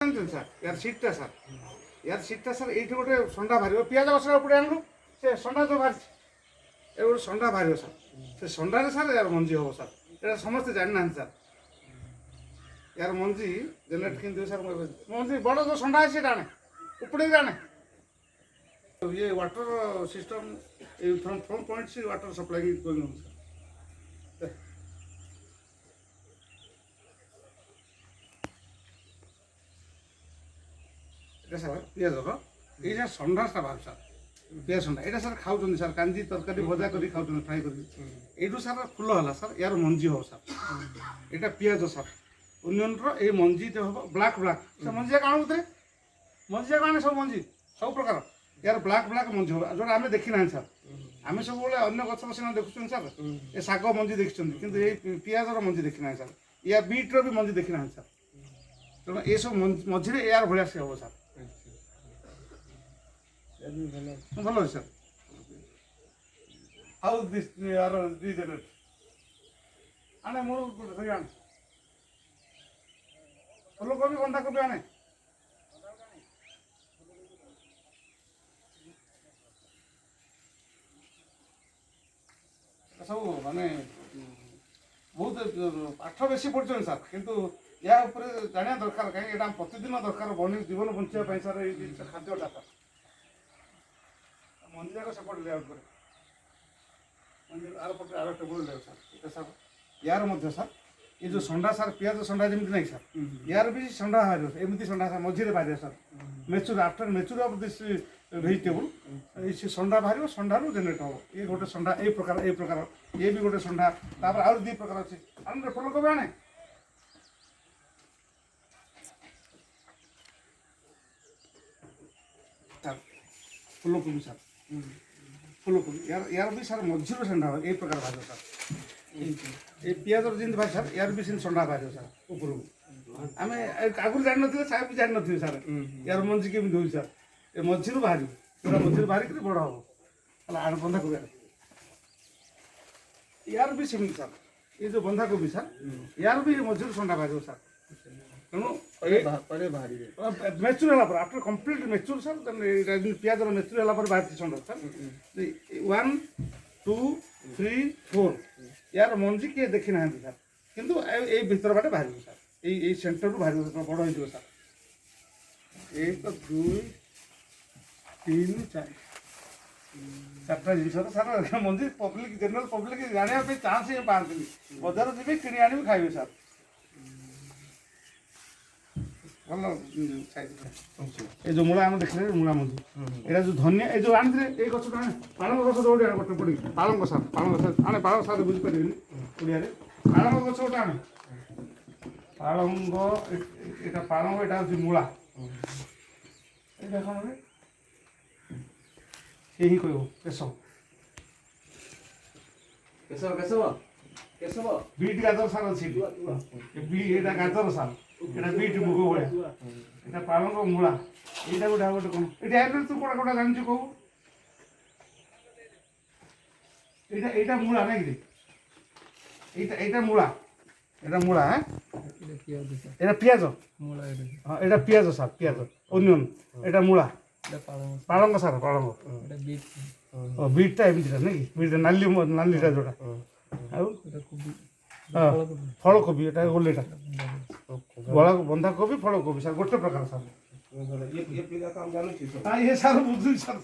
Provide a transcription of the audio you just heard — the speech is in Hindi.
ସାର୍ ୟାର ସିଟ୍ଟା ସାର୍ ୟାର ସିଟ୍ଟା ସାର୍ ଏଇଠି ଗୋଟେ ଷଣ୍ଡା ବାହାରିବ ପିଆଜ ମସଲା ଉପରେ ଆଣିଲୁ ସେ ଷଣ୍ଡା ଯେଉଁ ବାହାରିଛି ଏ ଗୋଟେ ଷଣ୍ଡା ବାହାରିବ ସାର୍ ସେ ଷଣ୍ଡାରେ ସାର୍ ୟାର ମଞ୍ଜି ହେବ ସାର୍ ଏଇଟା ସମସ୍ତେ ଜାଣିନାହାନ୍ତି ସାର୍ ୟାର ମଞ୍ଜି ଜେନେରେଟ୍ କେମିତି ସାର୍ ମଞ୍ଜି ବଡ଼ ଯେଉଁ ଷଣ୍ଡା ଅଛି ସେଇଟା ଆଣେ ଉପଡ଼େଇକି ଆଣେ ये वाटर सिस्टम फ्रॉम पॉइंट से water supply going on sir এটা স্যার পিঁয়াজর এইটা ষণ্ଢাটা বাহার স্যার পিঁয়াজ ষণ্ଢা এটা স্যার খাওছেন স্যার কাঞ্জি তরকারি ভজা করে খাওছেন ফ্রাই করে এইটু স্যার ফুল হল স্যার ইয়ার মঞ্জি হব স্যার এটা পিঁয়াজ স্যার অনিয়নর এই মঞ্জিটা হব ব্ল্যাক ব্ল্যাক সে মঞ্জি যাক আণু ভিতরে মঞ্জি যাক আনে সব মঞ্জি সব প্রকার यार ब्लाक ब्लाक मंजी हो जो आम देखी ना सर आम सब अन्य गच सीना देखुन सर ये शाग मंजी देखी कितु ये पिजर मंजी देखी ना सर या बीट्र भी मंजी देखी ना सर तेना ये सब मझे यार भाया से हम सर भल सर हाउ दिस यार रिजनेट आने मोर आने फूलकोबी बंधा कोबी आने सब माने बहुत पाठ बेसी पढ़ुन सर किंतु या ऊपर जाना दरकार कहीं यहाँ प्रतिदिन दरकार बनी जीवन बचाई सर ये खाद्यटा सर मंजी जाक सेपट लेआउट कर मंजी आर पटे आर टेबल ले सर ये सर यार मध्य सर ये जो षंडा सर पियाज षंडा जमी नहीं सर यार भी षंडा बाहर एमती षंडा सर मझे बाहर sir mature after mature of this vegetable ये षंडा बाहर षंडारू जेनेरेट हम ये गोटे षंडा ये प्रकार ये भी गोटे षंडा तापर आउ दी प्रकार अच्छे आने फूलकोबी आने सर फूलकोबी सर फूलकोबी यार यार भी सर मझीर षंडा ये प्रकार बाहर सर ये पियाज जमी बाहर सर यार भी षंडा बाहर सर ऊपर आम आगुरी जान नी साहेब भी जान नी सर यार मंजी केमी हो सर ये मझीर बाहर पूरा मझीर बाहर बड़ हम आड़ बंधा कोबी यार भी सेमती सर ये जो बंधा कोबी सर यार भी मझीर षंडा बाहर सर तेणु मेचुर है आफ्टर कम्प्लीट मेचुर सर पियाज मेचुर है बाहर षंडा सर 1 2 3 4 यार मंजी किए देखी ना सर किंतु ये भीतर बाटे बाहर सर ये सेंटर बाहर बड़ हो सर 1 2 3 4 चार्टा जिन सर मंजी पब्लिक जनरल पब्लिक जाना चान्स ही पाती बजार जी कि आनी खाइबे सर भल ये जो मूला आम देखले मूला मंजी यहाँ जो धनिया ये जो आनी ये गच आने पालंग गच गोटे गोटे पड़ी पालंग सार आने पालंग सार बुझीपारे ओडिया पालंग गच गोटे आने पालंग यहाँ पालंग यहाँ हूँ मूला यहाँ कौन यही कह केशव केशव केशव केशव बीट गाजर सार अच्छी यहाँ गाजर सार यहाँ बीट मुग भाया यहाँ पालंग मूला यहाँ गोटे गोटे कौन ये तू कौटा कौटा जानी कहू यहाँ मूला ना कि यहाँ मूला यहाँ मूला हाँ यहाँ पियाज हाँ यहाँ पियाज सार पियाज अनियन यहाँ मूला पालंग सार पालंग बीटा एमती ना कि बीट नाली नालीटा जोटा फलकोबी ये गोलेटा बंधा कोबी फलकोबी सर गोटे प्रकार सर ये काम जानू ये सार बुझुन सर